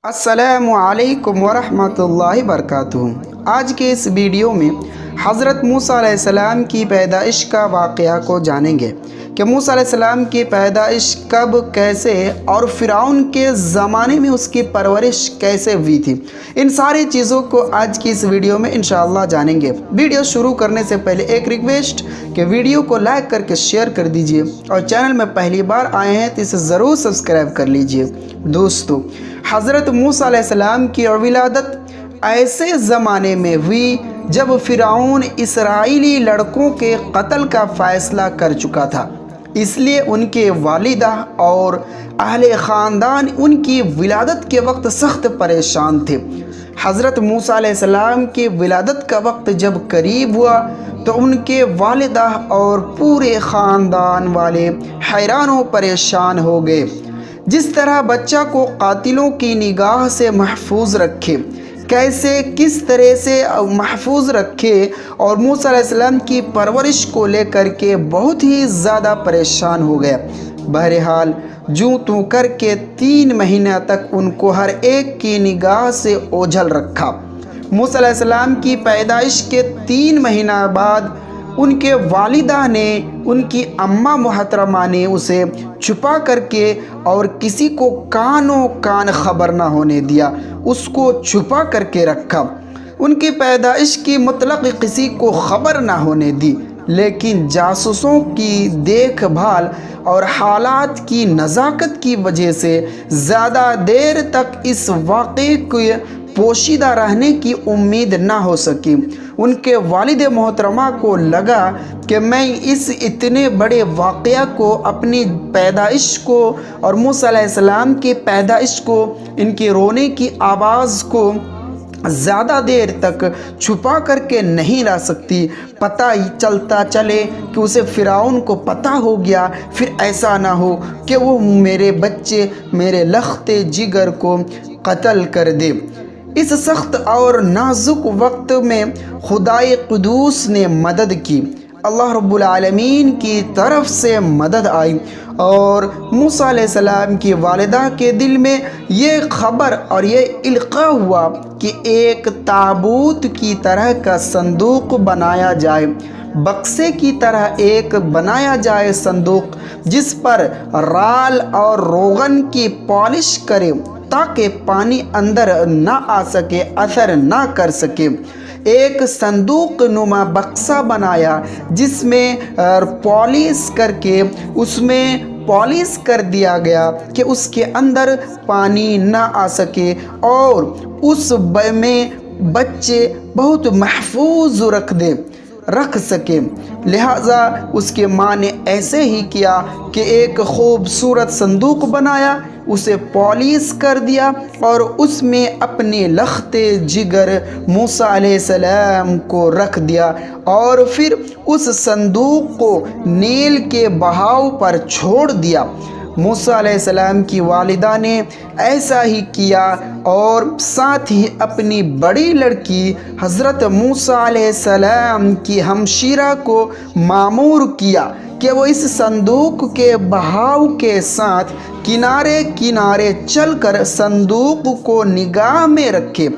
السلام علیکم ورحمۃ اللہ وبرکاتہ۔ آج کے اس ویڈیو میں حضرت موسیٰ علیہ السلام کی پیدائش کا واقعہ کو جانیں گے کہ موسیٰ علیہ السلام کی پیدائش کب، کیسے اور فرعون کے زمانے میں اس کی پرورش کیسے ہوئی تھی۔ ان ساری چیزوں کو آج کی اس ویڈیو میں انشاءاللہ جانیں گے۔ ویڈیو شروع کرنے سے پہلے ایک ریکویسٹ کہ ویڈیو کو لائک کر کے شیئر کر دیجئے، اور چینل میں پہلی بار آئے ہیں تو اسے ضرور سبسکرائب کر لیجئے۔ دوستو، حضرت موسیٰ علیہ السلام کی ولادت ایسے زمانے میں ہوئی جب فرعون اسرائیلی لڑکوں کے قتل کا فیصلہ کر چکا تھا، اس لیے ان کے والدہ اور اہل خاندان ان کی ولادت کے وقت سخت پریشان تھے۔ حضرت موسیٰ علیہ السلام کی ولادت کا وقت جب قریب ہوا تو ان کے والدہ اور پورے خاندان والے حیران و پریشان ہو گئے۔ جس طرح بچہ کو قاتلوں کی نگاہ سے محفوظ رکھے، کس طرح سے محفوظ رکھے، اور موسیٰ علیہ السلام کی پرورش کو لے کر کے بہت ہی زیادہ پریشان ہو گیا۔ بہرحال جوں توں کر کے 3 مہینہ تک ان کو ہر ایک کی نگاہ سے اوجھل رکھا۔ موسیٰ علیہ السلام کی پیدائش کے 3 مہینہ بعد ان کے والدہ نے، ان کی اماں محترمہ نے اسے چھپا کر کے اور کسی کو کان خبر نہ ہونے دیا، اس کو چھپا کر کے رکھا۔ ان کی پیدائش کی مطلق کسی کو خبر نہ ہونے دی، لیکن جاسوسوں کی دیکھ بھال اور حالات کی نزاکت کی وجہ سے زیادہ دیر تک اس واقعے کے پوشیدہ رہنے کی امید نہ ہو سکی۔ ان کے والد محترمہ کو لگا کہ میں اس اتنے بڑے واقعہ کو، اپنی پیدائش کو اور موسیٰ علیہ السلام کی پیدائش کو، ان کی رونے کی آواز کو زیادہ دیر تک چھپا کر کے نہیں رہ سکتی۔ پتہ ہی چلتا چلے کہ اسے فرعون کو پتہ ہو گیا، پھر ایسا نہ ہو کہ وہ میرے بچے، میرے لخت جگر کو قتل کر دے۔ اس سخت اور نازک وقت میں خدائے قدوس نے مدد کی، اللہ رب العالمین کی طرف سے مدد آئی، اور موسیٰ علیہ السلام کی والدہ کے دل میں یہ خبر اور یہ القاء ہوا کہ ایک تابوت کی طرح کا صندوق بنایا جائے، بکسے کی طرح ایک بنایا جائے صندوق، جس پر رال اور روغن کی پالش کرے تاکہ پانی اندر نہ آ سکے، اثر نہ کر سکے۔ ایک صندوق نما بکسہ بنایا جس میں پالش کر کے اس میں پالش کر دیا گیا کہ اس کے اندر پانی نہ آ سکے، اور اس میں بچے بہت محفوظ رکھ سکے۔ لہٰذا اس کے ماں نے ایسے ہی کیا کہ ایک خوبصورت صندوق بنایا، اسے پالش کر دیا، اور اس میں اپنے لخت جگر موسیٰ علیہ السلام کو رکھ دیا، اور پھر اس صندوق کو نیل کے بہاؤ پر چھوڑ دیا۔ موسیٰ علیہ السلام کی والدہ نے ایسا ہی کیا، اور ساتھ ہی اپنی بڑی لڑکی حضرت موسیٰ علیہ السلام کی ہمشیرہ کو مامور کیا کہ وہ اس صندوق کے بہاؤ کے ساتھ کنارے کنارے چل کر صندوق کو نگاہ میں رکھے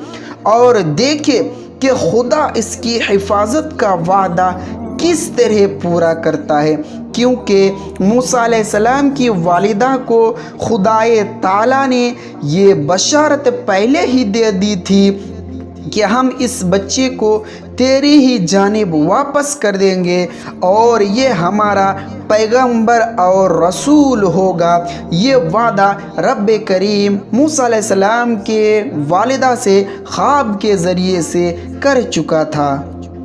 اور دیکھے کہ خدا اس کی حفاظت کا وعدہ کس طرح پورا کرتا ہے، کیونکہ موسیٰ علیہ السلام کی والدہ کو خدائے تعالیٰ نے یہ بشارت پہلے ہی دے دی تھی کہ ہم اس بچے کو تیری ہی جانب واپس کر دیں گے، اور یہ ہمارا پیغمبر اور رسول ہوگا۔ یہ وعدہ رب کریم موسیٰ علیہ السلام کے والدہ سے خواب کے ذریعے سے کر چکا تھا۔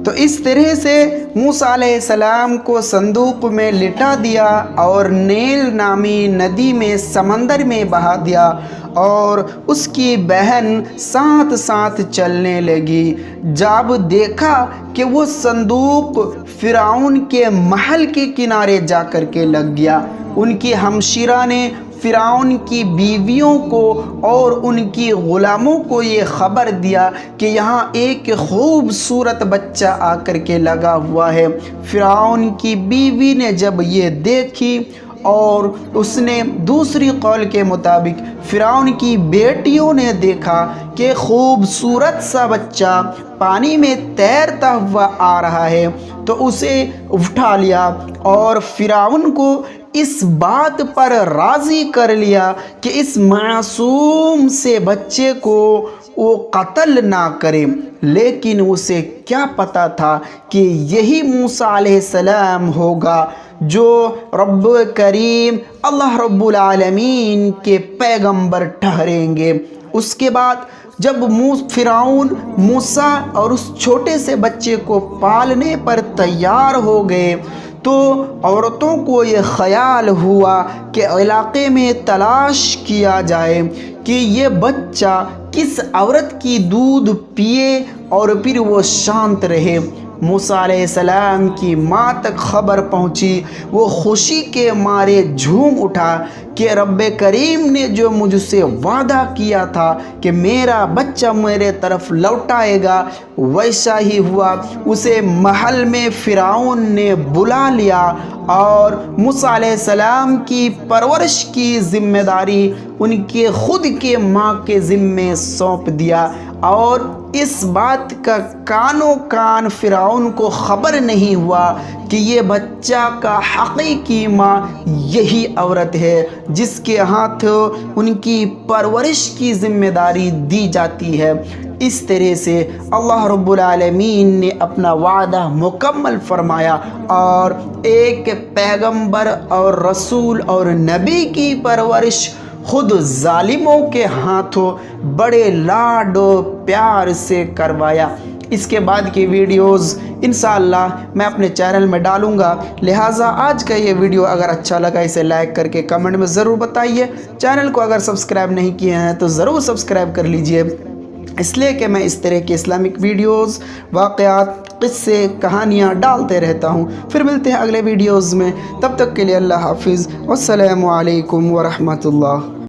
تو اس طرح سے موسیٰ علیہ السلام کو صندوق میں لٹا دیا اور نیل نامی ندی میں، سمندر میں بہا دیا، اور اس کی بہن ساتھ ساتھ چلنے لگی۔ جب دیکھا کہ وہ صندوق فرعون کے محل کے کنارے جا کر کے لگ گیا، ان کی ہمشیرہ نے فرعون کی بیویوں کو اور ان کی غلاموں کو یہ خبر دیا کہ یہاں ایک خوبصورت بچہ آ کر کے لگا ہوا ہے۔ فرعون کی بیوی نے جب یہ دیکھی اور اس نے دوسری قول کے مطابق فرعون کی بیٹیوں نے دیکھا کہ خوبصورت سا بچہ پانی میں تیرتا ہوا آ رہا ہے تو اسے اٹھا لیا اور فرعون کو اس بات پر راضی کر لیا کہ اس معصوم سے بچے کو وہ قتل نہ کرے۔ لیکن اسے کیا پتہ تھا کہ یہی موسیٰ علیہ السلام ہوگا جو رب کریم اللہ رب العالمین کے پیغمبر ٹھہریں گے۔ اس کے بعد جب فرعون موسیٰ اور اس چھوٹے سے بچے کو پالنے پر تیار ہو گئے تو عورتوں کو یہ خیال ہوا کہ علاقے میں تلاش کیا جائے کہ یہ بچہ کس عورت کی دودھ پیے اور پھر وہ شانت رہے۔ موسیٰ علیہ السلام کی ماں تک خبر پہنچی، وہ خوشی کے مارے جھوم اٹھا کہ رب کریم نے جو مجھ سے وعدہ کیا تھا کہ میرا بچہ میرے طرف لوٹائے گا ویسا ہی ہوا۔ اسے محل میں فرعون نے بلا لیا اور موسیٰ علیہ السلام کی پرورش کی ذمہ داری ان کے خود کے ماں کے ذمے سونپ دیا، اور اس بات کا کانوں کان فرعون کو خبر نہیں ہوا کہ یہ بچہ کا حقیقی ماں یہی عورت ہے جس کے ہاتھ ان کی پرورش کی ذمہ داری دی جاتی ہے۔ اس طرح سے اللہ رب العالمین نے اپنا وعدہ مکمل فرمایا اور ایک پیغمبر اور رسول اور نبی کی پرورش خود ظالموں کے ہاتھوں بڑے لاڈ و پیار سے کروایا۔ اس کے بعد کی ویڈیوز انشاءاللہ میں اپنے چینل میں ڈالوں گا، لہٰذا آج کا یہ ویڈیو اگر اچھا لگا اسے لائک کر کے کمنٹ میں ضرور بتائیے۔ چینل کو اگر سبسکرائب نہیں کیے ہیں تو ضرور سبسکرائب کر لیجئے، اس لیے کہ میں اس طرح کے اسلامک ویڈیوز، واقعات، قصے، کہانیاں ڈالتے رہتا ہوں۔ پھر ملتے ہیں اگلے ویڈیوز میں، تب تک کے لیے اللہ حافظ، والسلام علیکم ورحمۃ اللہ۔